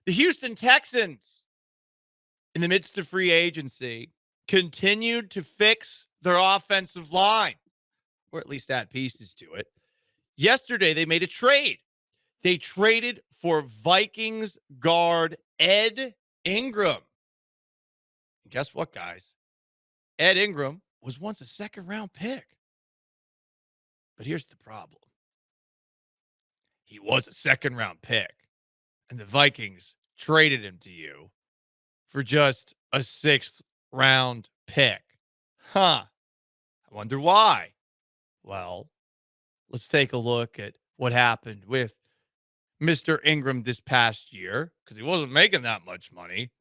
The Houston Texans, in the midst of free agency, continued to fix their offensive line, or at least add pieces to it. Yesterday, they made a trade. They traded for Vikings guard Ed Ingram. And guess what, guys? Ed Ingram was once a second-round pick. But here's the problem. He was a second-round pick, and the Vikings traded him to you for just a sixth-round pick. I wonder why. Well, let's take a look at what happened with Mr. Ingram this past year, because he wasn't making that much money.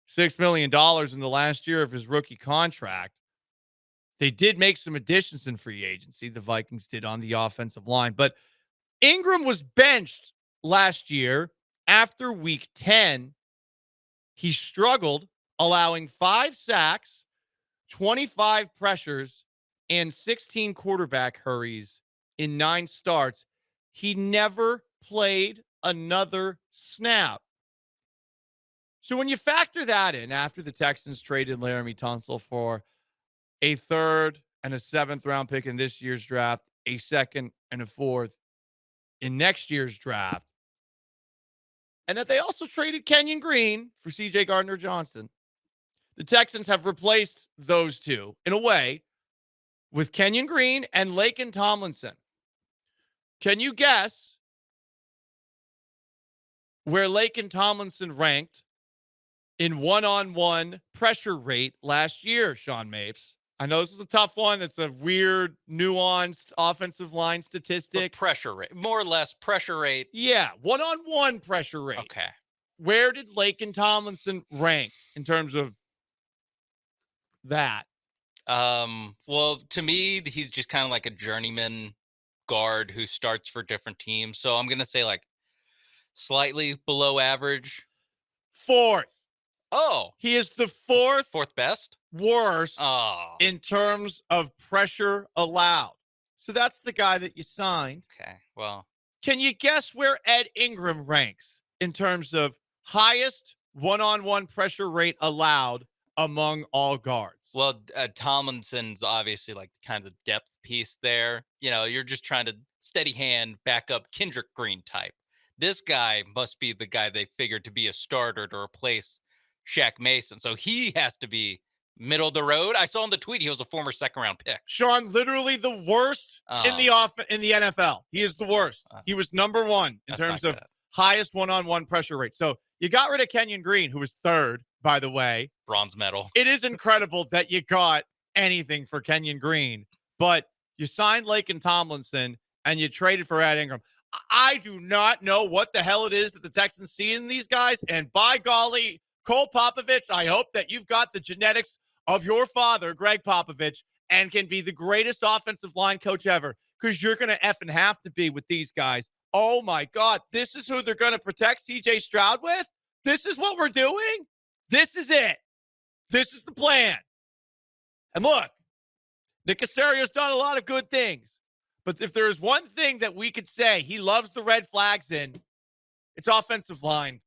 $6 million in the last year of his rookie contract. They did make some additions in free agency, the Vikings did, on the offensive line. But Ingram was benched last year after week 10. He struggled, allowing 5 sacks, 25 pressures, and 16 quarterback hurries in 9 starts. He never played another snap. So when you factor that in, after the Texans traded Laramie Tunsil for a 3rd and a 7th round pick in this year's draft, a 2nd and a 4th in next year's draft, and that they also traded Kenyon Green for C.J. Gardner-Johnson, the Texans have replaced those two, in a way, with Kenyon Green and Laken Tomlinson. Can you guess where Laken Tomlinson ranked in one-on-one pressure rate last year, Sean Mapes? I know this is a tough one. It's a weird, nuanced offensive line statistic. But pressure rate, more or less pressure rate. Yeah, one-on-one pressure rate. Okay. Where did Laken Tomlinson rank in terms of that? Well, to me, he's just kind of like a journeyman guard who starts for different teams. So I'm going to say like slightly below average. 4th. Oh. He is the 4th best? Worst in terms of pressure allowed. So that's the guy that you signed. Okay, well. Can you guess where Ed Ingram ranks in terms of highest one-on-one pressure rate allowed among all guards? Well, Tomlinson's obviously like kind of the depth piece there. You know, you're just trying to steady hand, back up Kendrick Green type. This guy must be the guy they figured to be a starter to replace Shaq Mason. So he has to be middle of the road. I saw in the tweet he was a former 2nd-round pick. Sean, literally the worst in the NFL. He is the worst. He was number 1 in terms of highest one-on-one pressure rate. So you got rid of Kenyon Green, who was 3rd, by the way. Bronze medal. It is incredible that you got anything for Kenyon Green, but you signed Laken Tomlinson and you traded for Ed Ingram. I do not know what the hell it is that the Texans see in these guys, and by golly, Cole Popovich, I hope that you've got the genetics of your father, Greg Popovich, and can be the greatest offensive line coach ever, because you're going to effing have to be with these guys. Oh, my God. This is who they're going to protect C.J. Stroud with? This is what we're doing? This is it. This is the plan. And look, Nick Caserio's done a lot of good things, but if there is one thing that we could say he loves the red flags in, it's offensive linemen.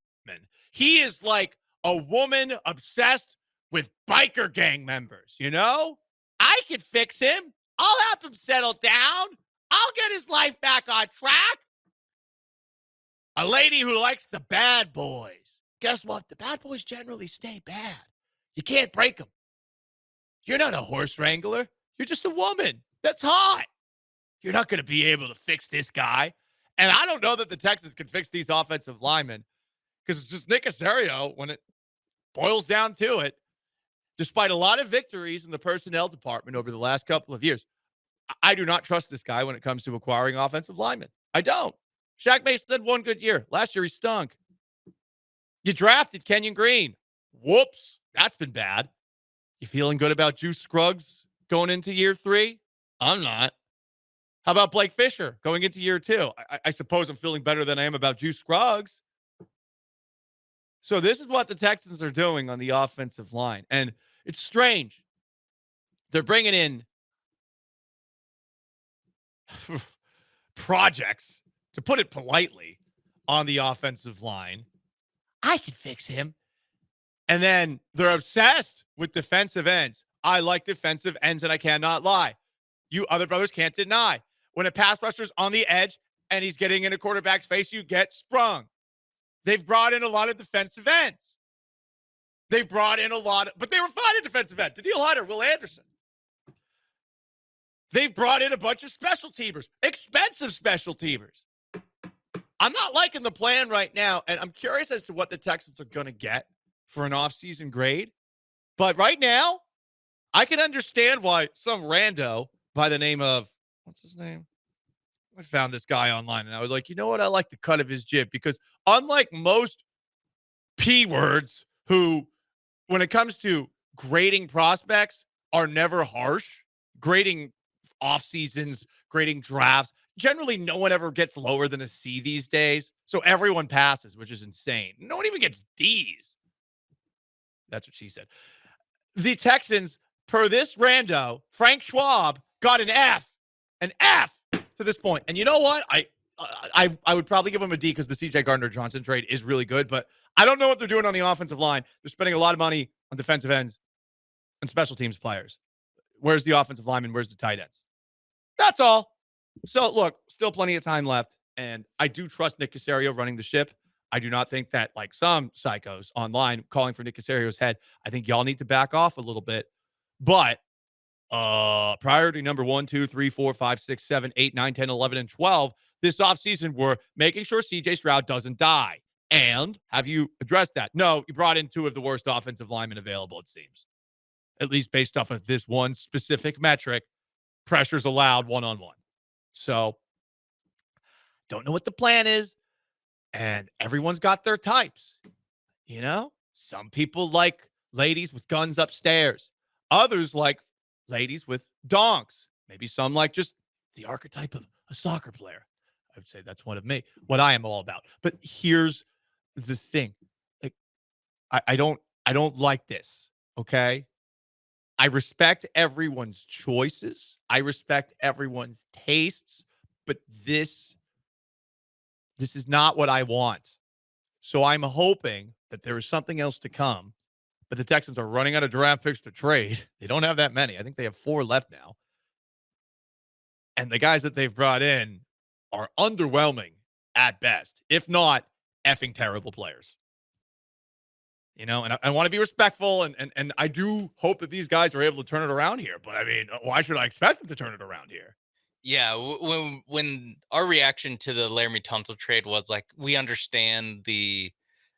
He is like a woman obsessed with biker gang members, you know? I can fix him. I'll help him settle down. I'll get his life back on track. A lady who likes the bad boys. Guess what? The bad boys generally stay bad. You can't break them. You're not a horse wrangler. You're just a woman that's hot. You're not going to be able to fix this guy. And I don't know that the Texans can fix these offensive linemen, because it's just Nick Caserio, when it boils down to it, despite a lot of victories in the personnel department over the last couple of years, I do not trust this guy when it comes to acquiring offensive linemen. I don't. Shaq Mason had one good year. Last year, he stunk. You drafted Kenyon Green. Whoops. That's been bad. You feeling good about Juice Scruggs going into year 3? I'm not. How about Blake Fisher going into year 2? I suppose I'm feeling better than I am about Juice Scruggs. So this is what the Texans are doing on the offensive line. And it's strange. They're bringing in projects, to put it politely, on the offensive line. I can fix him. And then they're obsessed with defensive ends. I like defensive ends, and I cannot lie. You other brothers can't deny. When a pass rusher's on the edge and he's getting in a quarterback's face, you get sprung. They've brought in a lot of defensive ends. They've brought in a lot of, but they were fine at defensive end. Daniil Hunter, Will Anderson. They've brought in a bunch of special teamers, expensive special teamers. I'm not liking the plan right now, and I'm curious as to what the Texans are going to get for an offseason grade. But right now, I can understand why some rando by the name of, what's his name? I found this guy online, and I was like, you know what? I like the cut of his jib because unlike most P words who, when it comes to grading prospects, are never harsh, grading off seasons, grading drafts, generally no one ever gets lower than a C these days. So everyone passes, which is insane. No one even gets Ds. That's what she said. The Texans, per this rando, Frank Schwab, got an F to this point. And you know what? I would probably give him a D because the CJ Gardner-Johnson trade is really good, but I don't know what they're doing on the offensive line. They're spending a lot of money on defensive ends and special teams players. Where's the offensive lineman? Where's the tight ends? That's all. So, look, still plenty of time left, and I do trust Nick Caserio running the ship. I do not think that, like some psychos online calling for Nick Caserio's head, I think y'all need to back off a little bit. But priority number 1, 2, 3, 4, 5, 6, 7, 8, 9, 10, 11, and 12 this offseason were making sure CJ Stroud doesn't die. And have you addressed that? No, you brought in 2 of the worst offensive linemen available, it seems. At least based off of this one specific metric, pressures allowed one-on-one. So, don't know what the plan is. And everyone's got their types. You know, some people like ladies with guns upstairs. Others like ladies with donks. Maybe some like just the archetype of a soccer player. I would say that's what I am all about. But here's the thing. Like, I don't like this. Okay. I respect everyone's choices. I respect everyone's tastes, but this is not what I want. So I'm hoping that there is something else to come, but the Texans are running out of draft picks to trade. They don't have that many. I think they have 4 left now. And the guys that they've brought in are underwhelming at best, if not effing terrible players. You know, and I want to be respectful, and I do hope that these guys are able to turn it around here. But I mean, why should I expect them to turn it around here? Yeah, when our reaction to the Laramie Tunsil trade was like, we understand the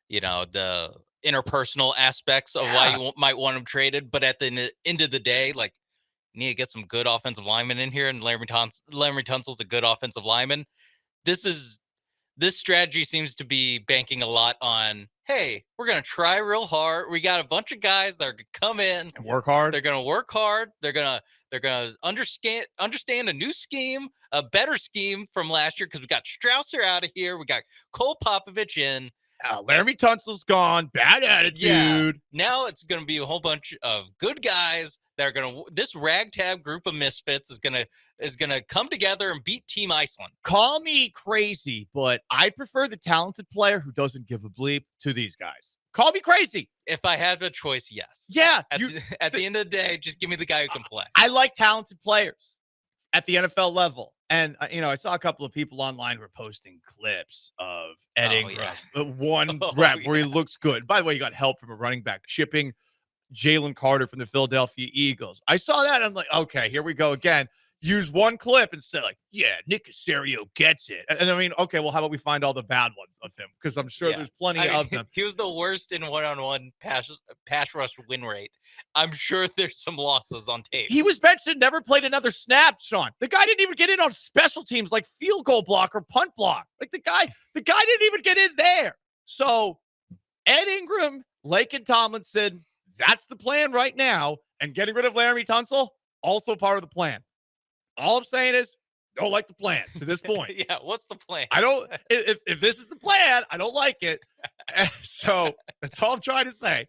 interpersonal aspects of why you might want him traded, but at the end of the day, like, you need to get some good offensive linemen in here, and Laramie Tunsil's a good offensive lineman. This strategy seems to be banking a lot on, hey, we're going to try real hard. We got a bunch of guys that are going to come in and work hard. They're going to work hard. They're going to understand a new scheme, a better scheme from last year, because we got Strausser out of here. We got Cole Popovich in. Laramie Tunsil's gone. Bad attitude. Yeah. Now it's going to be a whole bunch of good guys that are going to, this ragtag group of misfits is going to come together and beat Team Iceland. Call me crazy, but I prefer the talented player who doesn't give a bleep to these guys. Call me crazy. If I had a choice, yes. Yeah. At the end of the day, just give me the guy who can play. I like talented players at the NFL level. And, I saw a couple of people online were posting clips of Ed Ingram. Yeah. One rep where he looks good. By the way, you got help from a running back shipping Jalen Carter from the Philadelphia Eagles. I saw that. And I'm like, okay, here we go again. Use one clip and say, like, yeah, Nick Caserio gets it. And I mean, okay, well, how about we find all the bad ones of him? Because I'm sure there's plenty of them. He was the worst in one-on-one pass rush win rate. I'm sure there's some losses on tape. He was benched and never played another snap, Sean. The guy didn't even get in on special teams like field goal block or punt block. Like the guy didn't even get in there. So Ed Ingram, Laken Tomlinson, that's the plan right now. And getting rid of Laramie Tunsil, also part of the plan. All I'm saying is, don't like the plan to this point. Yeah, what's the plan? I don't. If this is the plan, I don't like it. So that's all I'm trying to say.